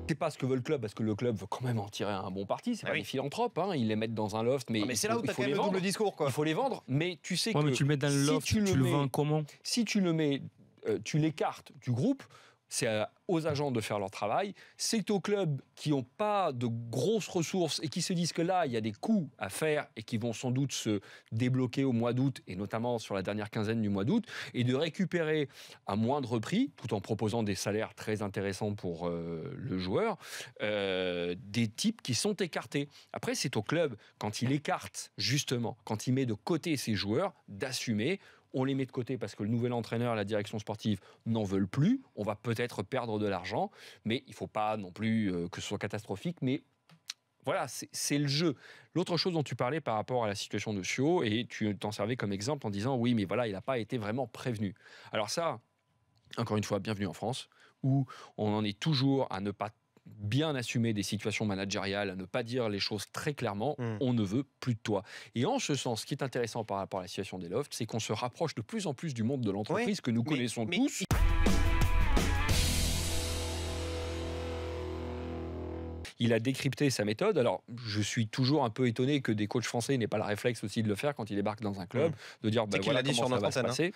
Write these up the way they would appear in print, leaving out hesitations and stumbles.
C'est pas ce que veut le club, parce que le club veut quand même en tirer un bon parti. C'est pas des philanthropes, hein, ils les mettent dans un loft, mais c'est là où tu as quand même le double discours, quoi. Il faut les vendre, mais tu sais que mais tu le mets dans le loft, tu le vends comment? Si tu le mets, tu l'écartes du groupe, c'est aux agents de faire leur travail. C'est aux clubs qui n'ont pas de grosses ressources et qui se disent que là, il y a des coûts à faire et qui vont sans doute se débloquer au mois d'août, et notamment sur la dernière quinzaine du mois d'août, et de récupérer à moindre prix, tout en proposant des salaires très intéressants pour le joueur, des types qui sont écartés. Après, c'est au club, quand il écarte, justement, quand il met de côté ses joueurs, d'assumer. On les met de côté parce que le nouvel entraîneur, la direction sportive n'en veulent plus. On va peut-être perdre de l'argent, mais il ne faut pas non plus que ce soit catastrophique. Mais voilà, c'est le jeu. L'autre chose dont tu parlais par rapport à la situation de Sio, et tu t'en servais comme exemple en disant oui, mais voilà, il n'a pas été vraiment prévenu. Alors ça, encore une fois, bienvenue en France, où on en est toujours à ne pas bien assumer des situations managériales, à ne pas dire les choses très clairement, on ne veut plus de toi. Et en ce sens, ce qui est intéressant par rapport à la situation des lofts, c'est qu'on se rapproche de plus en plus du monde de l'entreprise que nous connaissons tous. Il a décrypté sa méthode. Alors, je suis toujours un peu étonné que des coachs français n'aient pas le réflexe aussi de le faire quand ils débarquent dans un club, de dire voilà comment ça va se passer.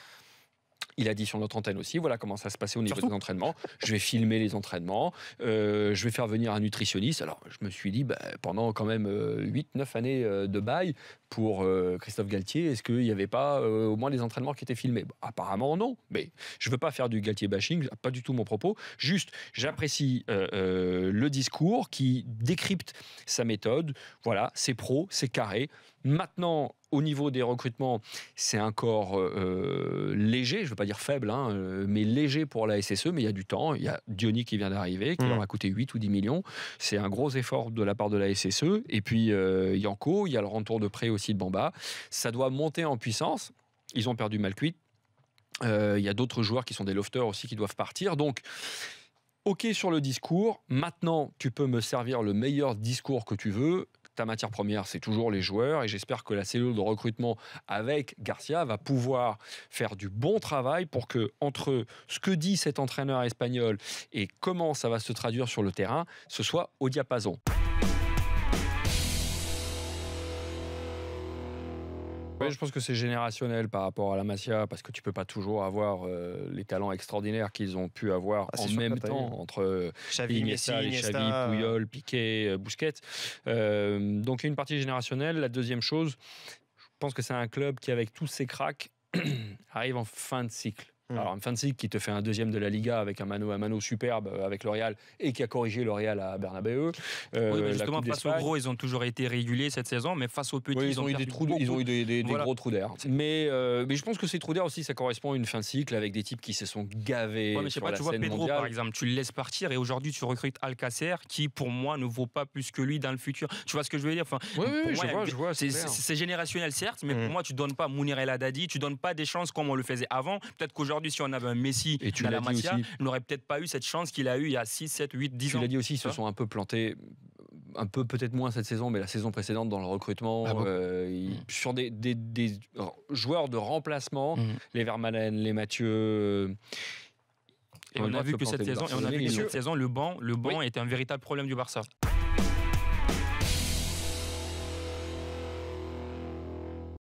Il a dit sur notre antenne aussi, voilà comment ça se passait au niveau des entraînements. Je vais filmer les entraînements, je vais faire venir un nutritionniste. Alors, je me suis dit, pendant quand même 8-9 années de bail pour Christophe Galtier, est-ce qu'il n'y avait pas au moins des entraînements qui étaient filmés ? Apparemment, non. Mais je ne veux pas faire du Galtier bashing, pas du tout mon propos. Juste, j'apprécie le discours qui décrypte sa méthode. Voilà, c'est pro, c'est carré. Maintenant, au niveau des recrutements, c'est encore léger, je ne veux pas dire faible, mais léger pour la SSE, mais il y a du temps. Il y a Diony qui vient d'arriver, qui leur a coûté 8 ou 10 millions. C'est un gros effort de la part de la SSE. Et puis, Yanko, il y a le retour de prêt aussi de Bamba. Ça doit monter en puissance. Ils ont perdu Malcuit. Il y a d'autres joueurs qui sont des lofters aussi qui doivent partir. Donc, OK sur le discours. Maintenant, tu peux me servir le meilleur discours que tu veux. Ta matière première, c'est toujours les joueurs, et j'espère que la cellule de recrutement avec Garcia va pouvoir faire du bon travail pour que, entre ce que dit cet entraîneur espagnol et comment ça va se traduire sur le terrain, ce soit au diapason. Ouais, je pense que c'est générationnel par rapport à la Masia, parce que tu peux pas toujours avoir les talents extraordinaires qu'ils ont pu avoir en même temps entre Xavi, Iniesta, Messi, Xavi, Puyol, Piqué, Busquets. Donc il y a une partie générationnelle. La deuxième chose, je pense que c'est un club qui, avec tous ses cracks, arrive en fin de cycle. Alors, un fin de cycle qui te fait un deuxième de la Liga avec un mano à mano superbe avec le Real, et qui a corrigé le Real à Bernabeu. Oui, mais justement, face aux gros, ils ont toujours été réguliers cette saison, mais face aux petits, ils ont eu des gros trous d'air. Mais je pense que ces trous d'air aussi, ça correspond à une fin de cycle avec des types qui se sont gavés sur la scène mondiale. Tu vois Pedro, par exemple, tu le laisses partir, et aujourd'hui, tu recrutes Alcacer, qui, pour moi, ne vaut pas plus que lui dans le futur. Tu vois ce que je veux dire? Je vois. C'est générationnel, certes, mais pour moi, tu donnes pas Mounir El Haddadi, tu donnes pas des chances comme on le faisait avant. Peut-être qu'aujourd'hui, si on avait un Messi dans la Masia, on n'aurait peut-être pas eu cette chance qu'il a eu il y a 6, 7, 8, 10 ans. Tu l'as dit aussi, ils se sont un peu plantés, un peu peut-être moins cette saison, mais la saison précédente dans le recrutement, sur des joueurs de remplacement, les Vermaelen, les Mathieu. Et on a vu que cette saison, le banc était un véritable problème du Barça.